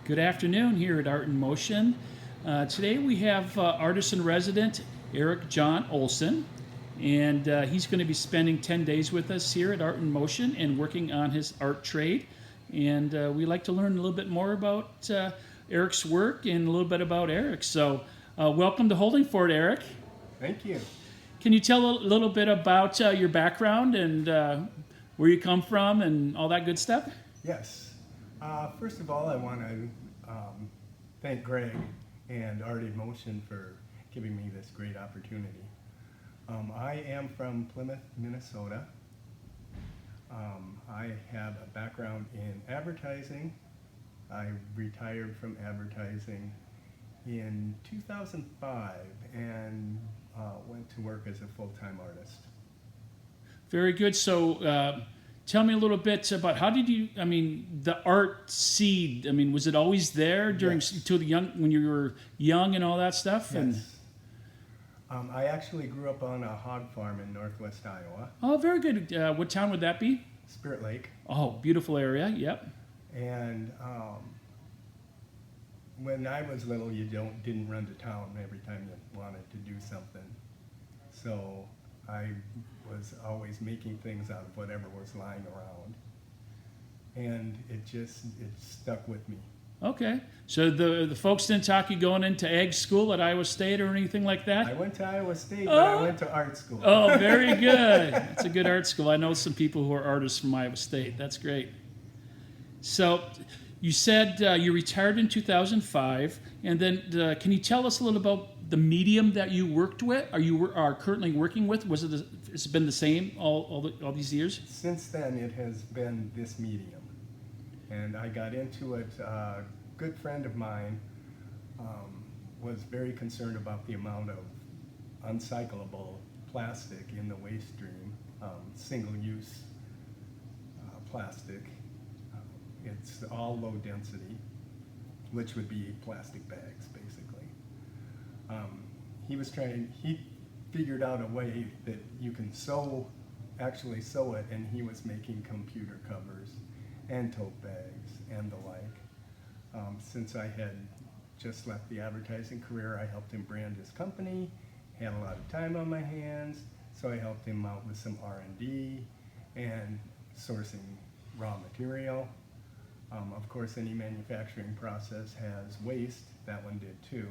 Good afternoon here at Art in Motion. Today we have artist in resident Jon Olson, and he's going to be spending 10 days with us here at Art in Motion and working on his art trade. And we'd like to learn a little bit more about Eric's work and a little bit about Eric. So welcome to Holdingford, Eric. Thank you. Can you tell a little bit about your background and where you come from and all that good stuff? Yes. First of all, I want to thank Greg and Art in Motion for giving me this great opportunity. I am from Plymouth, Minnesota. I have a background in advertising. I retired from advertising in 2005 and went to work as a full-time artist. Very good. So tell me a little bit about how did you, the art seed, was it always there during Yes. when you were young and all that stuff? And, Yes. I actually grew up on a hog farm in northwest Iowa, oh, very good. What town would that be? Spirit Lake. Oh, beautiful area. Yep. And when I was little, you didn't run to town every time you wanted to do something. So I was always making things out of whatever was lying around. And it stuck with me. Okay. So the folks didn't talk you going into ag school at Iowa State or anything like that? I went to Iowa State, but I went to art school. Oh, very good. It's a good art school. I know some people who are artists from Iowa State. That's great. So you said you retired in 2005, and then can you tell us a little about the medium that you worked with? Are currently working with? Has it been the same all these years? Since then, it has been this medium. And I got into it. A good friend of mine was very concerned about the amount of uncyclable plastic in the waste stream, single-use plastic. It's all low density, which would be plastic bags, basically. He figured out a way that you can actually sew it, and he was making computer covers and tote bags and the like. Since I had just left the advertising career, I helped him brand his company, had a lot of time on my hands, so I helped him out with some R&D and sourcing raw material. Of course, any manufacturing process has waste. That one did too.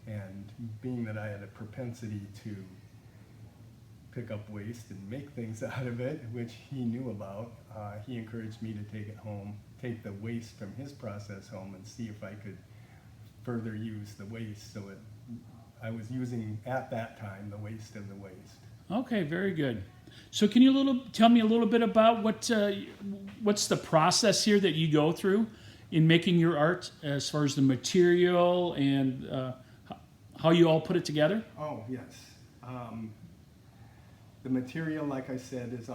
And being that I had a propensity to pick up waste and make things out of it, which he knew about, he encouraged me to take it home, take the waste from his process home and see if I could further use the waste. So I was using, at that time, the waste of the waste. Okay, very good. So can you tell me a little bit about what's the process here that you go through in making your art, as far as the material and how you all put it together? Oh, yes. The material, like I said, is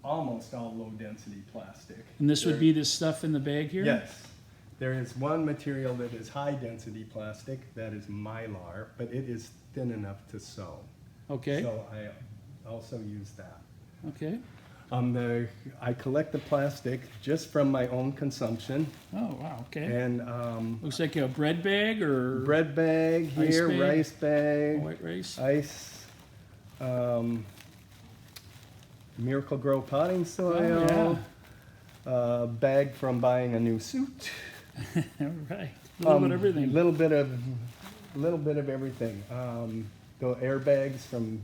almost all low-density plastic. And this would be this stuff in the bag here? Yes. There is one material that is high-density plastic, that is Mylar, but it is thin enough to sew. Okay. So I also use that. Okay. I collect the plastic just from my own consumption. Oh, wow. Okay. And looks like a bread bag or bread bag here, bag. rice bag, white rice. ice, Miracle Grow potting soil, bag from buying a new suit. All right. A little bit of everything. Little bit of everything. The airbags from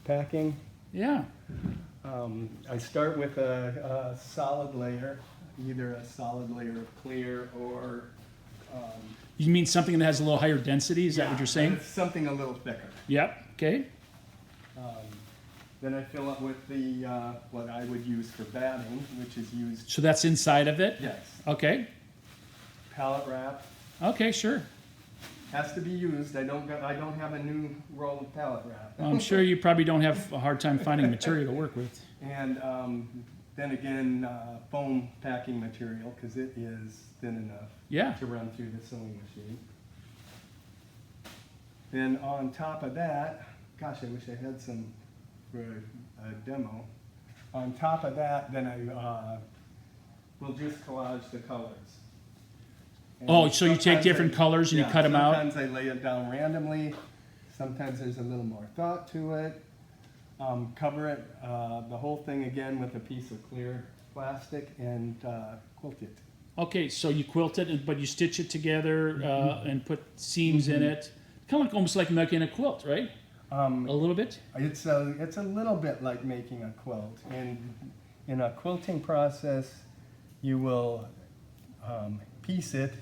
packing. Yeah. I start with a solid layer, either a solid layer of clear or You mean something that has a little higher density? Is that what you're saying? It's something a little thicker. Yep. Okay. Then I fill it with the what I would use for batting, which is used. So that's inside of it? Yes. Okay. Pallet wrap Okay, sure. has to be used. I don't have a new roll of pallet wrap. Well, I'm sure you probably don't have a hard time finding material to work with. And then again, foam packing material, because it is thin enough to run through the sewing machine. Then on top of that, gosh, I wish I had some for a demo. On top of that, then I will just collage the colors. And Oh, so you take sometimes different colors and you cut them out? Sometimes I lay it down randomly. Sometimes there's a little more thought to it. Cover it, the whole thing again with a piece of clear plastic and quilt it. Okay, so you quilt it, but you stitch it together and put seams in it. Kind of like almost like making a quilt, right? A little bit? It's a little bit like making a quilt. In a quilting process, you will piece it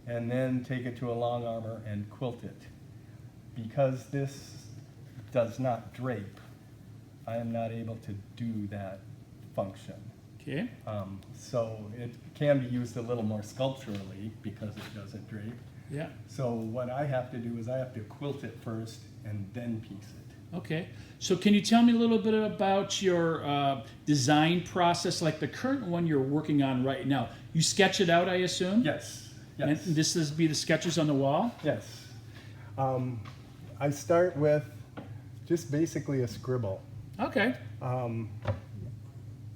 and then take it to a long armor and quilt it. Because this does not drape, I am not able to do that function. Okay. So it can be used a little more sculpturally because it doesn't drape. Yeah. So what I have to do is I have to quilt it first and then piece it. Okay. So can you tell me a little bit about your design process, like the current one you're working on right now? You sketch it out, I assume? Yes. And Yes. this is be the sketches on the wall? Yes. I start with just basically a scribble. Okay.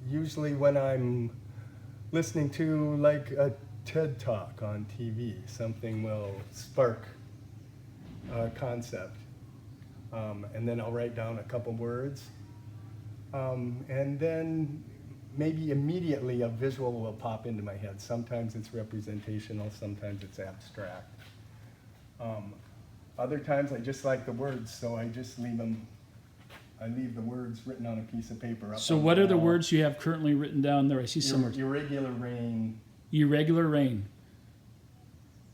Usually when I'm listening to like a TED Talk on TV, something will spark a concept. And then I'll write down a couple words. And then maybe immediately a visual will pop into my head. Sometimes it's representational, sometimes it's abstract. Other times I just like the words, so I just leave them. I leave the words written on a piece of paper. So what are the words you have currently written down there? I see some words. Irregular rain. Irregular rain.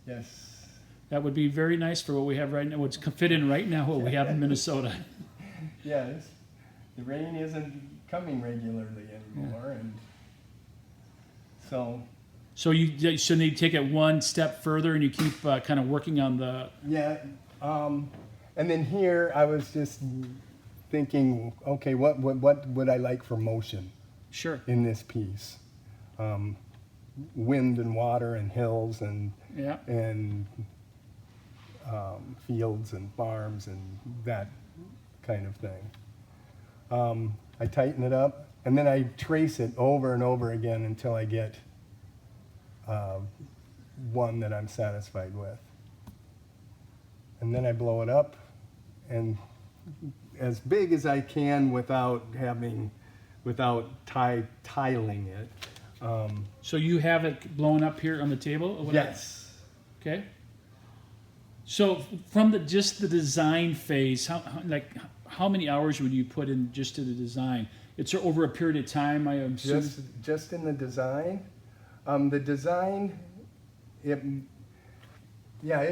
Yes. That would be very nice for what we have right now. What's fit in right now, what we have in Minnesota. Yes. The rain isn't coming regularly anymore, and so. So you take it one step further, and you keep kind of working on the. Yeah. And then here I was just thinking, okay, what would I like for motion Sure. in this piece? Wind and water and hills and Yeah. fields and farms and that kind of thing. I tighten it up and then I trace it over and over again until I get one that I'm satisfied with. And then I blow it up and as big as I can without tiling it. So you have it blown up here on the table? Or whatever? Yes. Okay. So from just the design phase, how many hours would you put in just to the design? It's over a period of time, I assume. Just in the design. The design, it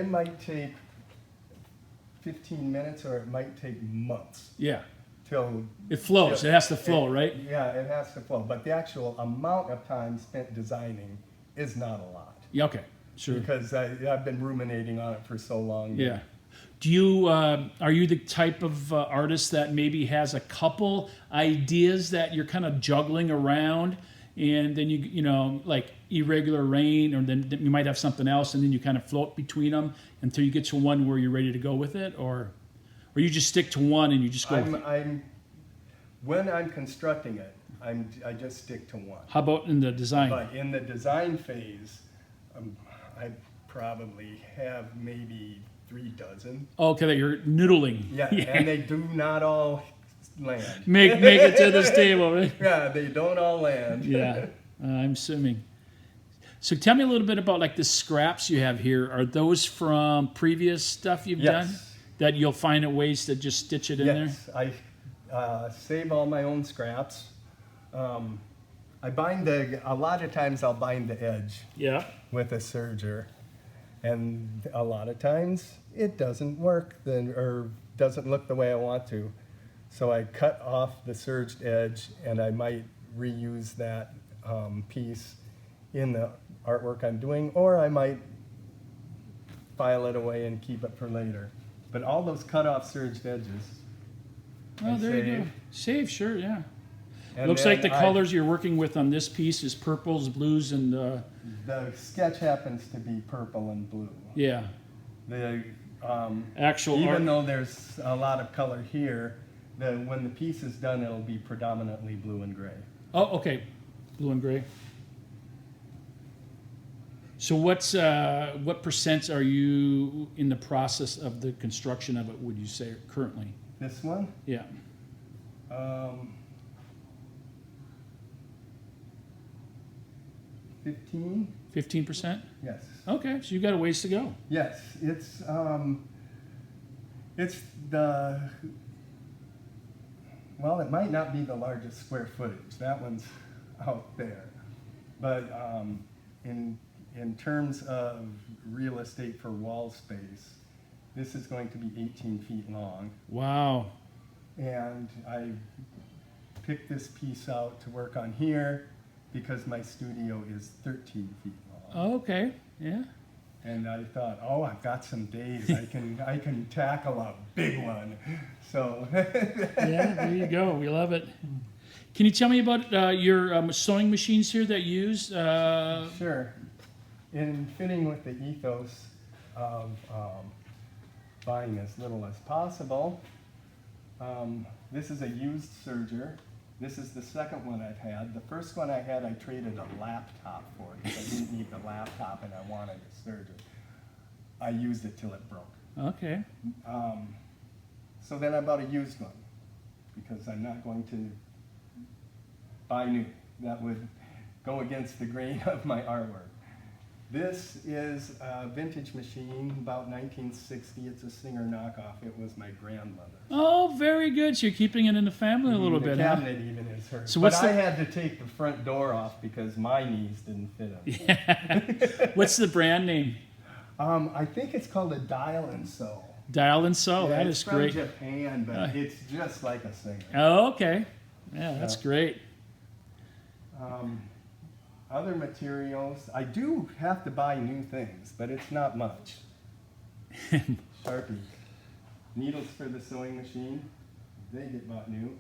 might take 15 minutes or it might take months Yeah. till It flows. It has to flow, right? Yeah, it has to flow. But the actual amount of time spent designing is not a lot. Yeah. Okay. Sure. Because I've been ruminating on it for so long. Yeah. Do you are you the type of artist that maybe has a couple ideas that you're kind of juggling around, and then you know like irregular rain, or then you might have something else, and then you kind of float between them until you get to one where you're ready to go with it, or you just stick to one and you just go. When I'm constructing it, I just stick to one. How about in the design? But in the design phase, I probably have maybe 3 dozen. Okay, that you're noodling. Yeah, and they do not all land. Make it to this table, right? Yeah, they don't all land. Yeah, I'm assuming. So tell me a little bit about like the scraps you have here. Are those from previous stuff you've done? That you'll find ways to just stitch it in there? Yes, I save all my own scraps. I bind a lot of times I'll bind the edge with a serger. And a lot of times it doesn't work or doesn't look the way I want to. So I cut off the serged edge and I might reuse that piece in the artwork I'm doing, or I might file it away and keep it for later. But all those cut off serged edges, Oh, there you go. Save, sure, yeah. and Looks then like the colors you're working with on this piece is purples, blues, and the sketch happens to be purple and blue. yeah. The Actual art. even though there's a lot of color here, when the piece is done, it'll be predominantly blue and gray. Oh, okay. Blue and gray. So what percent are you in the process of the construction of it, would you say, currently? This one, Yeah. 15? 15%? Yes. Okay, so you've got a ways to go. Yes, it's the, well, it might not be the largest square footage. That one's out there. But in terms of real estate for wall space, this is going to be 18 feet long. Wow. And I picked this piece out to work on here because my studio is 13 feet long. Okay, yeah. And I thought, oh, I've got some days. I can tackle a big one. So Yeah, there you go. We love it. Can you tell me about your sewing machines here that you use? Sure. In fitting with the ethos of buying as little as possible, this is a used serger. This is the second one I've had. The first one I had, I traded a laptop for because I didn't need the laptop and I wanted a serger. I used it till it broke. Okay. So then I bought a used one because I'm not going to buy new. That would go against the grain of my artwork. This is a vintage machine, about 1960. It's a Singer knockoff. It was my grandmother's. Oh, very good. So you're keeping it in the family a little The bit, huh? cabinet even is hers. So but what's I the- had to take the front door off because my knees didn't fit it. Yeah. What's the brand name? I think it's called a Dial and Sew. Dial and Sew. Yeah, That it's is from great. Japan, but it's just like a Singer. Oh, okay. Yeah, that's Yeah. great. Other materials, I do have to buy new things, but it's not much. Sharpies. Needles for the sewing machine, they get bought new.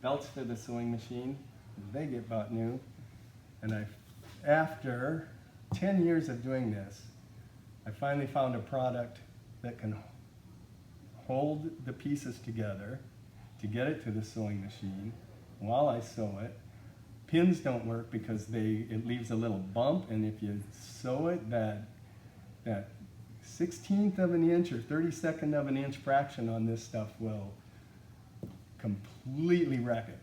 Belts for the sewing machine, they get bought new. And after 10 years of doing this, I finally found a product that can hold the pieces together to get it to the sewing machine while I sew it. Pins don't work because it leaves a little bump, and if you sew it, that 1/16th of an inch or 32nd of an inch fraction on this stuff will completely wreck it.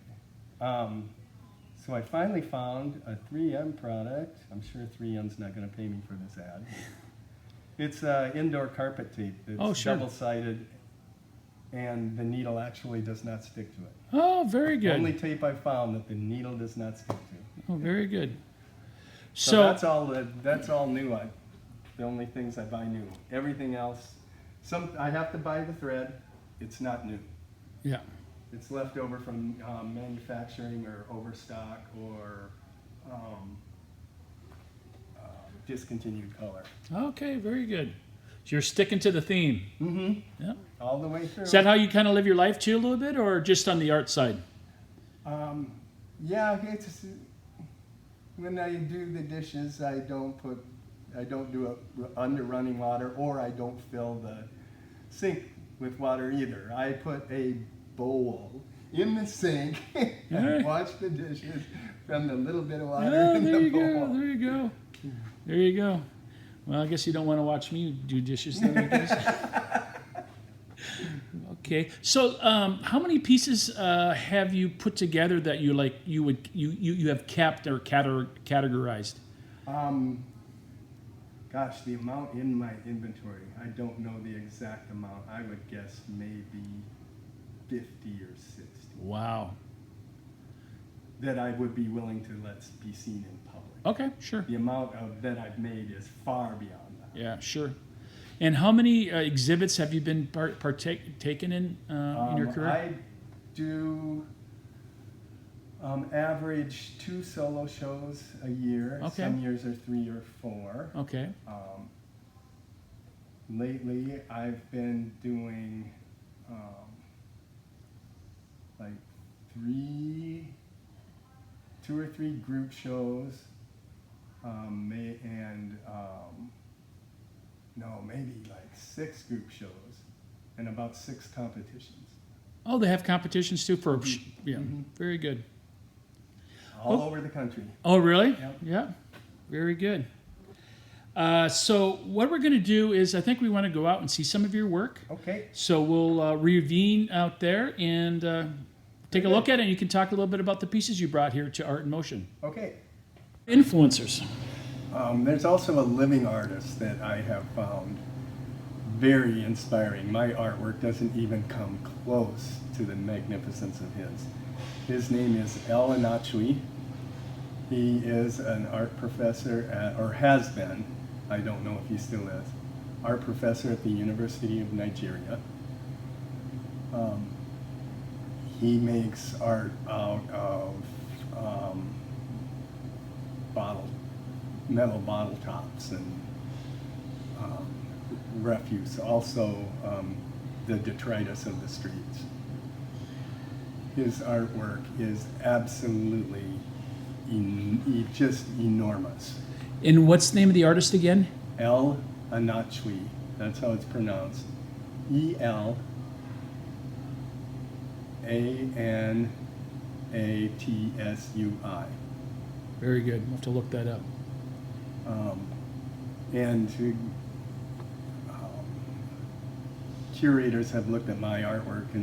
So I finally found a 3M product. I'm sure 3M's not going to pay me for this ad. It's indoor carpet tape. It's Oh, sure. double-sided, and the needle actually does not stick to it. Oh, very good. Only tape I found that the needle does not stick to. Oh, very good. So that's all new. The only things I buy new. Everything else, I have to buy the thread. It's not new. Yeah. It's left over from manufacturing or overstock or discontinued color. Okay, very good. So you're sticking to the theme. Mm-hmm. Yeah. All the way through. Is that how you kind of live your life too, a little bit, or just on the art side? Yeah, when I do the dishes, I don't do it under running water, or I don't fill the sink with water either. I put a bowl in the sink and Alright. wash the dishes from the little bit of water Oh, in there the you bowl. go. There you go. There you go. Well, I guess you don't want to watch me do dishes then, I guess. Okay. So, how many pieces have you put together that you like? You have kept or categorized? Gosh, the amount in my inventory, I don't know the exact amount. I would guess maybe 50 or 60 Wow. that I would be willing to let be seen in public. Okay. Sure. The amount that I've made is far beyond that. Yeah. Sure. And how many exhibits have you been taken in your career? I do average 2 solo shows a year. Okay. Some years are 3 or 4. Okay. Lately, I've been doing like 2 or 3 group shows, maybe like 6 group shows, and about 6 competitions. Oh, they have competitions too for yeah. Mhm. Very good. All over the country. Oh, really? Yep. Yeah. Very good. So what we're going to do is I think we want to go out and see some of your work. Okay. So we'll reconvene out there and take a look at it. And you can talk a little bit about the pieces you brought here to Art in Motion. Okay. Influencers. There's also a living artist that I have found very inspiring. My artwork doesn't even come close to the magnificence of his. His name is El Anachui. He is an art professor, or has been, I don't know if he still is, art professor at the University of Nigeria. He makes art out of metal bottle tops and refuse, also the detritus of the streets. His artwork is absolutely just enormous. And what's the name of the artist again? El Anachui, that's how it's pronounced. E-L-A-N-A-T-S-U-I. Very good. We'll have to look that up. And curators have looked at my artwork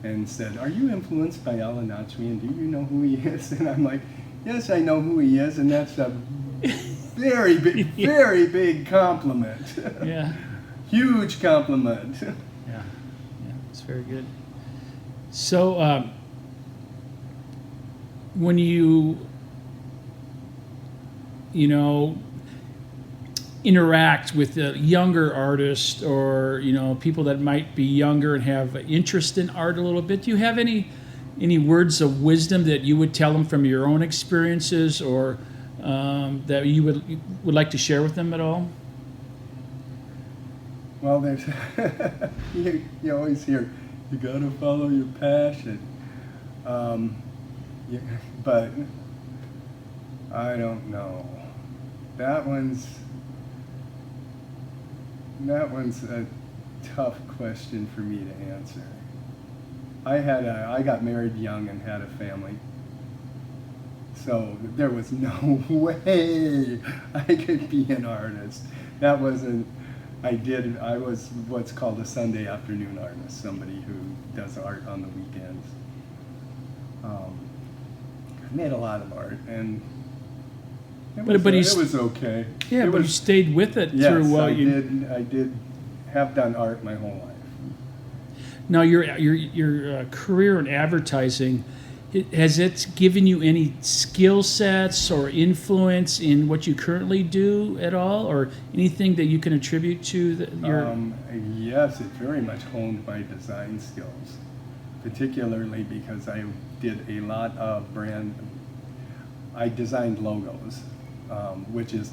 and said, "Are you influenced by El Anachui, and do you know who he is?" And I'm like, "Yes, I know who he is," and that's a very big compliment. Yeah. Huge compliment. Yeah, it's very good. So, when you interact with the younger artists, or people that might be younger and have interest in art a little bit, do you have any words of wisdom that you would tell them from your own experiences, or that you would like to share with them at all? Well, there's you always hear, you gotta follow your passion, but I don't know. That one's a tough question for me to answer. I got married young and had a family, so there was no way I could be an artist. That wasn't. I was what's called a Sunday afternoon artist, somebody who does art on the weekends. I made a lot of art, and it was okay. Yeah, but you stayed with it yes, through. I did have done art my whole life. Now, your career in advertising, has it given you any skill sets or influence in what you currently do at all, or anything that you can attribute to your? Yes, it very much honed my design skills, particularly because I did a lot of I designed logos, which is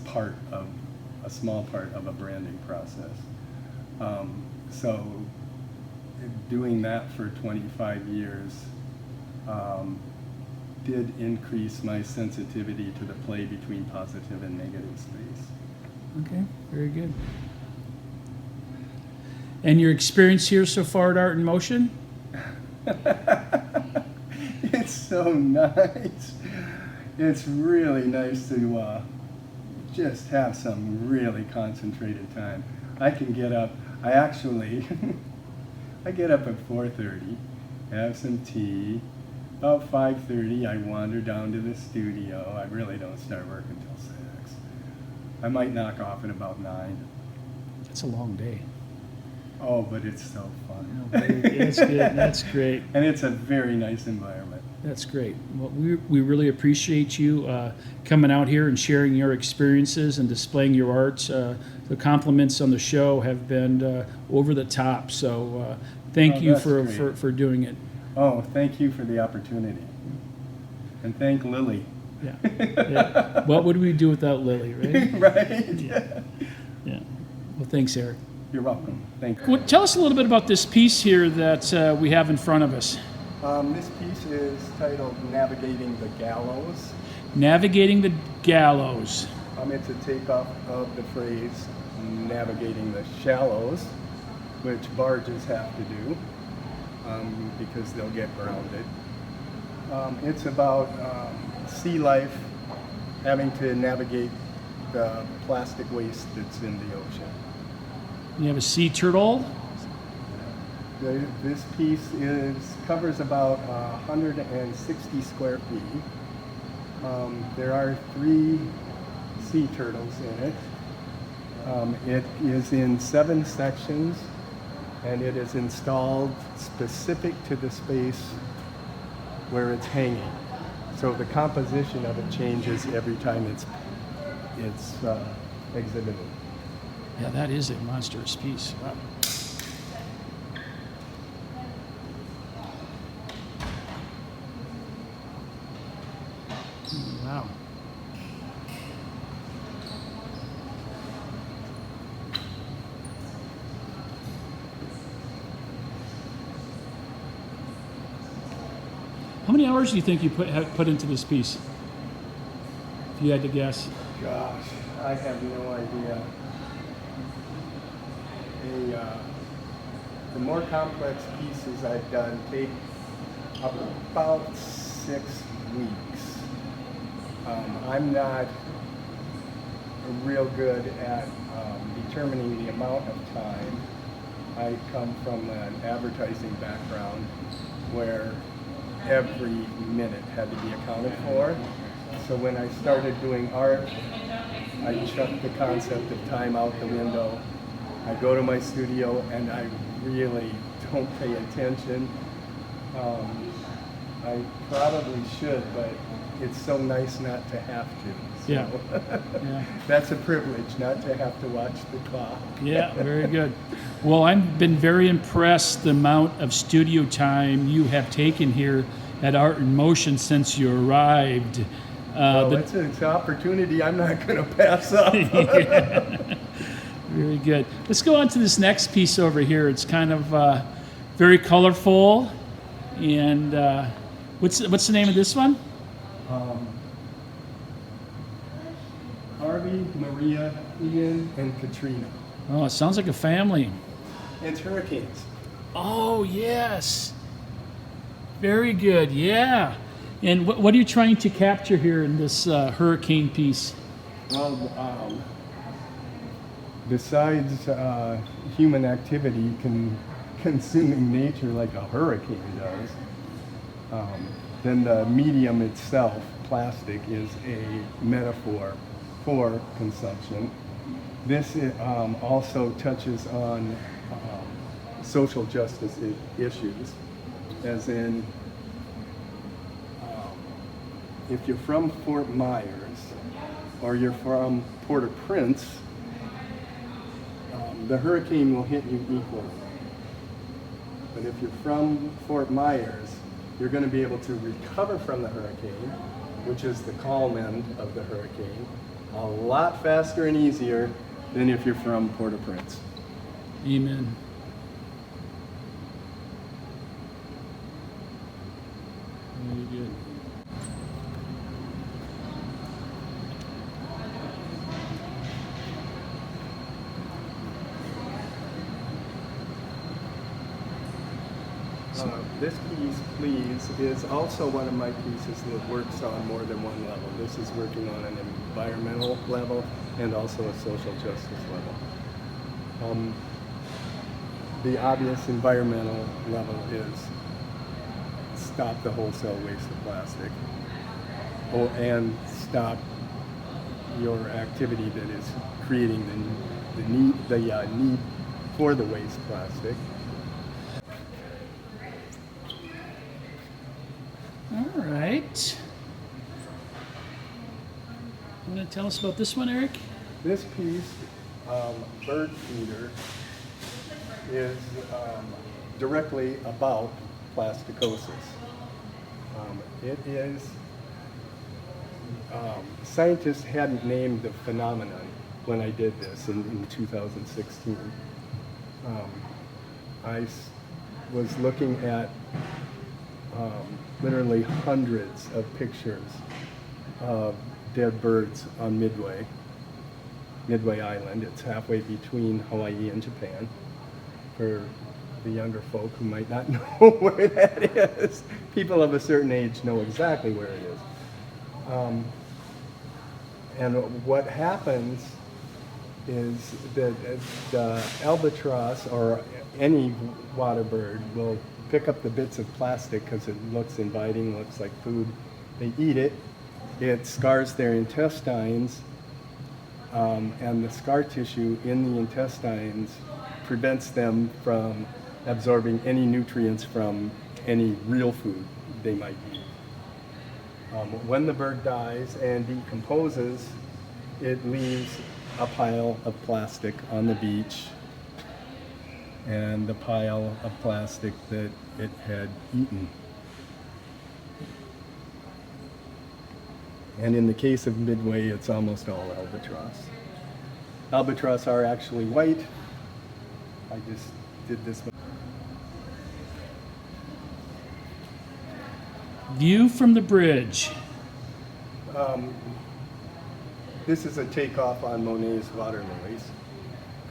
a small part of a branding process. So doing that for 25 years did increase my sensitivity to the play between positive and negative space. Okay, very good. And your experience here so far at Art in Motion? It's so nice. It's really nice to just have some really concentrated time. I can get up, I get up at 4:30, have some tea. About 5:30, I wander down to the studio. I really don't start work until 6. I might knock off at about 9. That's a long day. Oh, but it's so fun. That's good. That's great. And it's a very nice environment. That's great. Well, we really appreciate you coming out here and sharing your experiences and displaying your art. The compliments on the show have been over the top. So thank you for doing it. Oh, thank you for the opportunity. And thank Lily. Yeah. Yeah. What would we do without Lily, right? Right. Yeah. Yeah. Well, thanks, Eric. You're welcome. Thank you. Well, tell us a little bit about this piece here that we have in front of us. This piece is titled Navigating the Gallows. Navigating the Gallows. It's a takeoff of the phrase navigating the shallows, which barges have to do because they'll get grounded. It's about sea life having to navigate the plastic waste that's in the ocean. You have a sea turtle. This piece covers about 160 square feet. There are 3 sea turtles in it. It is in 7 sections, and it is installed specific to the space where it's hanging. So the composition of it changes every time it's exhibited. Yeah, that is a monstrous piece. Wow. Wow. How many hours do you think you put into this piece? If you had to guess. Gosh, I have no idea. The more complex pieces I've done take about 6 weeks. I'm not real good at determining the amount of time. I come from an advertising background where every minute had to be accounted for. So when I started doing art, I chucked the concept of time out the window. I go to my studio and I really don't pay attention. I probably should, but it's so nice not to have to. So Yeah. Yeah. that's a privilege, not to have to watch the clock. Yeah, very good. Well, I've been very impressed the amount of studio time you have taken here at Art in Motion since you arrived. Well, it's an opportunity I'm not going to pass up. Very good. Let's go on to this next piece over here. It's kind of very colorful. And what's the name of this one? Harvey, Maria, Ian, and Katrina. Oh, it sounds like a family. It's hurricanes. Oh, yes. Very good, yeah. And what are you trying to capture here in this hurricane piece? Well, besides human activity consuming nature like a hurricane does, then the medium itself, plastic, is a metaphor for consumption. This also touches on social justice issues, as in if you're from Fort Myers or you're from Port-au-Prince, the hurricane will hit you equally. But if you're from Fort Myers, you're going to be able to recover from the hurricane, which is the calm end of the hurricane, a lot faster and easier than if you're from Port-au-Prince. Amen. Very good. This piece, Please, is also one of my pieces that works on more than one level. This is working on an environmental level and also a social justice level. The obvious environmental level is stop the wholesale waste of plastic, and stop your activity that is creating the need for the waste plastic. All right. You want to tell us about this one, Eric? This piece, Bird Feeder, is directly about plasticosis. It is, scientists hadn't named the phenomenon when I did this in 2016. I was looking at literally hundreds of pictures of dead birds on Midway Island. It's halfway between Hawaii and Japan. For the younger folk who might not know where that is, people of a certain age know exactly where it is. And what happens is that the albatross or any water bird will pick up the bits of plastic because it looks inviting, looks like food. They eat it. It scars their intestines, and the scar tissue in the intestines prevents them from absorbing any nutrients from any real food they might eat. When the bird dies and decomposes, it leaves a pile of plastic on the beach and the pile of plastic that it had eaten. And in the case of Midway, it's almost all albatross. Albatross are actually white. I just did this one. View from the bridge. This is a takeoff on Monet's water lilies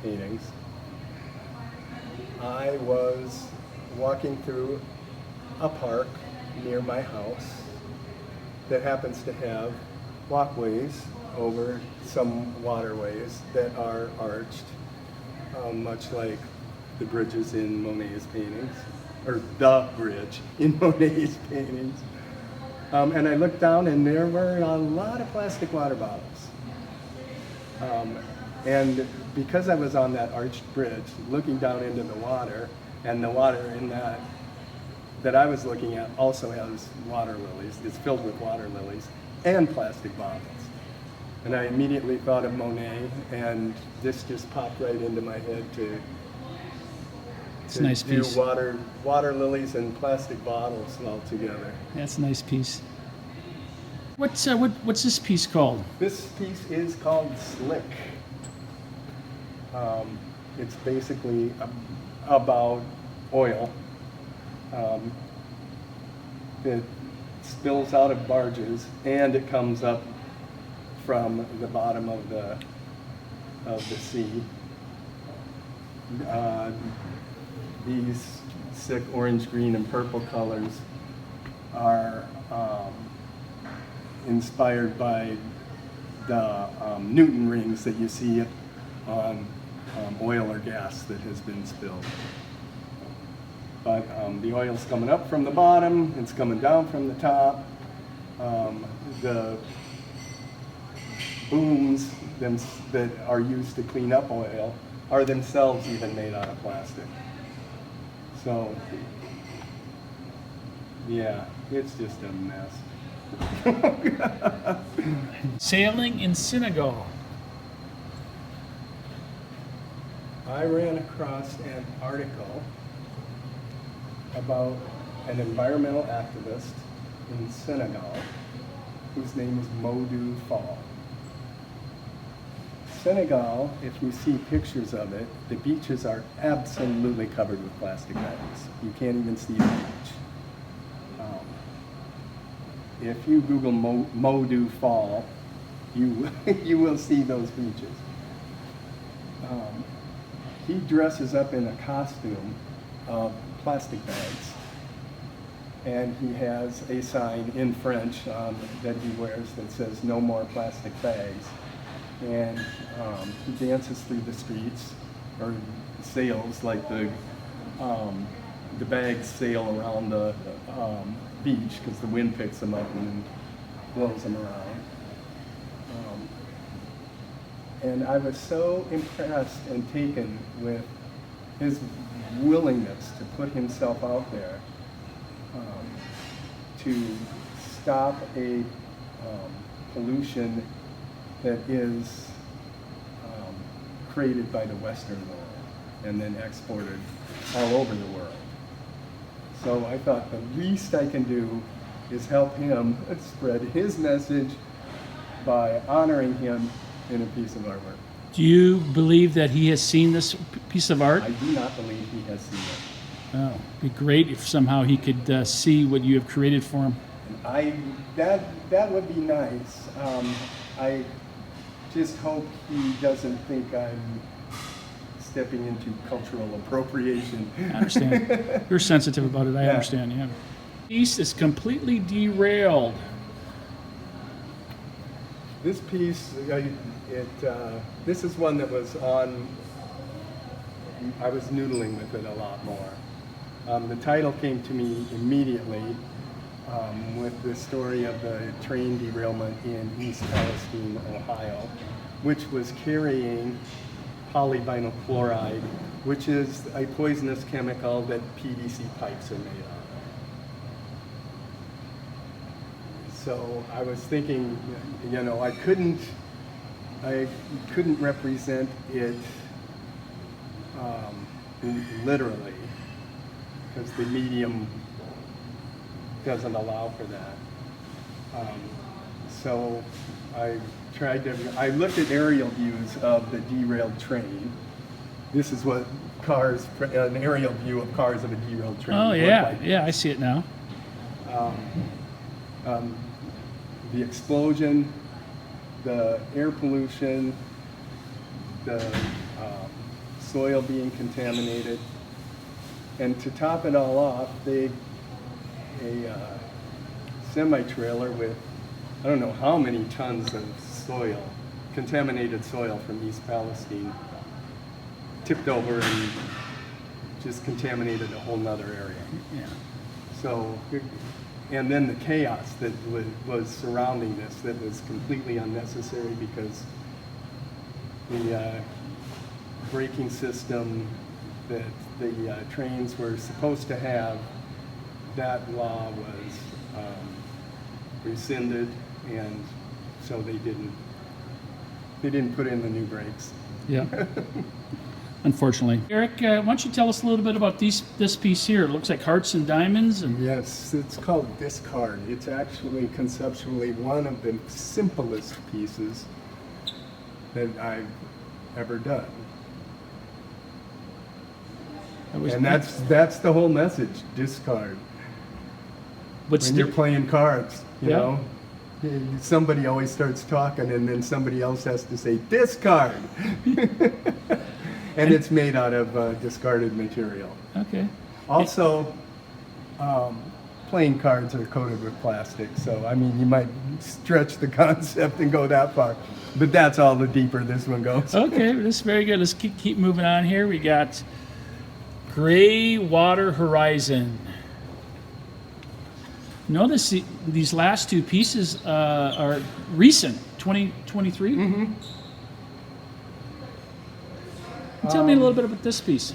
paintings. I was walking through a park near my house that happens to have walkways over some waterways that are arched, much like the bridges in Monet's paintings, or the bridge in Monet's paintings. And I looked down and there were a lot of plastic water bottles. And because I was on that arched bridge, looking down into the water, and the water in that I was looking at also has water lilies. It's filled with water lilies and plastic bottles. And I immediately thought of Monet, and this just popped right into my head to a nice do piece. water lilies and plastic bottles all together. That's a nice piece. What's this piece called? This piece is called Slick. It's basically about oil that spills out of barges, and it comes up from the bottom of the sea. These sick orange, green, and purple colors are inspired by the Newton rings that you see on oil or gas that has been spilled. But the oil's coming up from the bottom, it's coming down from the top. The booms that are used to clean up oil are themselves even made out of plastic. So, yeah, it's just a mess. Sailing in Senegal. I ran across an article about an environmental activist in Senegal whose name is Modou Fall. Senegal, if you see pictures of it, the beaches are absolutely covered with plastic bags. You can't even see the beach. If you Google Modou Fall, you will see those beaches. He dresses up in a costume of plastic bags, and he has a sign in French that he wears that says "No more plastic bags." And he dances through the streets, or sails like the bags sail around the beach because the wind picks them up and blows them around. And I was so impressed and taken with his willingness to put himself out there to stop a pollution that is created by the Western world and then exported all over the world. So I thought the least I can do is help him spread his message by honoring him in a piece of artwork. Do you believe that he has seen this piece of art? I do not believe he has seen it. Oh, it'd be great if somehow he could see what you have created for him. That would be nice. I just hope he doesn't think I'm stepping into cultural appropriation. I understand. You're sensitive about it. I understand, yeah. Piece is completely derailed. This piece, this is one that was on, I was noodling with it a lot more. The title came to me immediately with the story of the train derailment in East Palestine, Ohio, which was carrying polyvinyl chloride, which is a poisonous chemical that PVC pipes are made of. So I was thinking, you know, I couldn't represent it literally, because the medium doesn't allow for that. So I looked at aerial views of the derailed train. This is what an aerial view of cars of a derailed train Oh look yeah, like. yeah, I see it now. The explosion, the air pollution, the soil being contaminated, and to top it all off, a semi-trailer with I don't know how many tons of soil, contaminated soil from East Palestine, tipped over and just contaminated a whole nother area. Yeah. So, and then the chaos that was surrounding this, that was completely unnecessary, because the braking system that the trains were supposed to have, that law was rescinded, and so they didn't put in the new brakes. Yeah. Unfortunately. Eric, why don't you tell us a little bit about this piece here? It looks like hearts and diamonds. And Yes, it's called Discard. It's actually conceptually one of the simplest pieces that I've ever done. And that's the whole message, discard. When you're playing cards, you know, somebody always starts talking and then somebody else has to say, discard. And it's made out of discarded material. Okay. Also, playing cards are coated with plastic, so I mean, you might stretch the concept and go that far, but that's all the deeper this one goes. Okay, this is very good. Let's keep moving on here. We got Gray Water Horizon. Notice these last two pieces are recent, 2023. Mm-hmm. Tell me a little bit about this piece.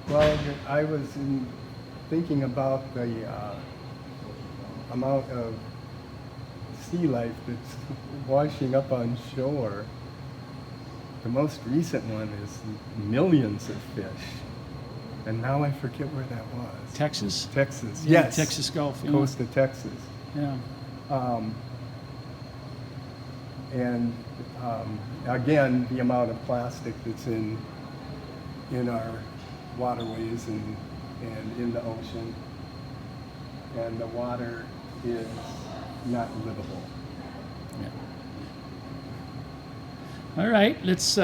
Well, I was thinking about the amount of sea life that's washing up on shore. The most recent one is millions of fish. And now I forget where that was. Texas. Texas, Yeah, yes. Texas Gulf. Yeah. Coast of Texas. Yeah. And again, the amount of plastic that's in our waterways and in the ocean. And the water is not livable. Yeah. All right, let's